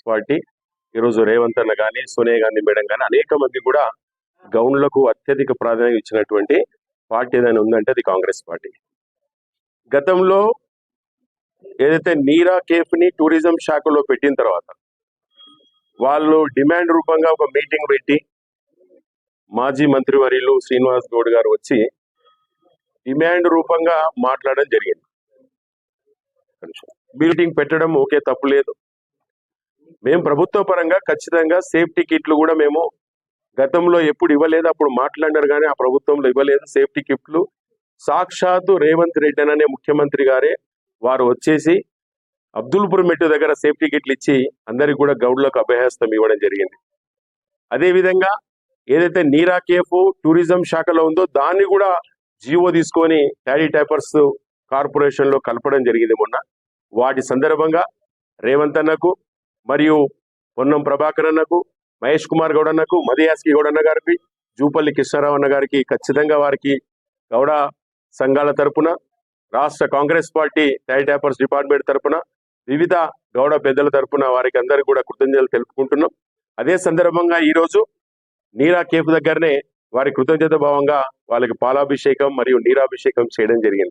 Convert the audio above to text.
Party ఈరోజు రేవంత్ అన్న కానీ సోనియా గాంధీ మేడం కానీ అనేక మంది కూడా గౌన్లకు అత్యధిక ప్రాధాన్యత ఇచ్చినటువంటి పార్టీ ఏదైనా ఉందంటే అది కాంగ్రెస్ పార్టీ. గతంలో ఏదైతే నీరా కేఫ్ ని టూరిజం శాఖలో పెట్టిన తర్వాత వాళ్ళు డిమాండ్ రూపంగా ఒక మీటింగ్ పెట్టి మాజీ మంత్రివర్యులు శ్రీనివాస్ గౌడ్ గారు వచ్చి డిమాండ్ రూపంగా మాట్లాడడం జరిగింది. మీటింగ్ పెట్టడం ఓకే, తప్పు లేదు. మేము ప్రభుత్వ పరంగా ఖచ్చితంగా సేఫ్టీ కిట్లు కూడా మేము గతంలో ఎప్పుడు ఇవ్వలేదు, అప్పుడు మాట్లాడినారు కానీ ఆ ప్రభుత్వంలో ఇవ్వలేదు సేఫ్టీ కిట్లు. సాక్షాత్తు రేవంత్ రెడ్డి అనే ముఖ్యమంత్రి గారే వారు వచ్చేసి అబ్దుల్పూర్ మెట్టు దగ్గర సేఫ్టీ కిట్లు ఇచ్చి అందరికి కూడా గౌడ్లకు అభయహస్తం ఇవ్వడం జరిగింది. అదేవిధంగా ఏదైతే నీరా కేఫ్ టూరిజం శాఖలో ఉందో దాన్ని కూడా జీవో తీసుకొని ట్యాడీ ట్యాపర్స్ కార్పొరేషన్ లో కలపడం జరిగింది మొన్న. వాటి సందర్భంగా రేవంత్ అన్నకు మరియు పొన్నం ప్రభాకర్ అన్నకు, మహేష్ కుమార్ గౌడ్ అన్నకు, మదియాస్కి గౌడ్ అన్న గారికి, జూపల్లి కృష్ణారావు అన్న గారికి ఖచ్చితంగా వారికి గౌడ సంఘాల తరపున, రాష్ట్ర కాంగ్రెస్ పార్టీ ట్యాడీ ట్యాపర్స్ డిపార్ట్మెంట్ తరపున, వివిధ గౌడ పెద్దల తరపున వారికి అందరికీ కూడా కృతజ్ఞతలు తెలుపుకుంటున్నాం. అదే సందర్భంగా ఈరోజు నీరా కేఫ్ దగ్గరనే వారి కృతజ్ఞత భావంగా వాళ్ళకి పాలాభిషేకం మరియు నీరాభిషేకం చేయడం జరిగింది.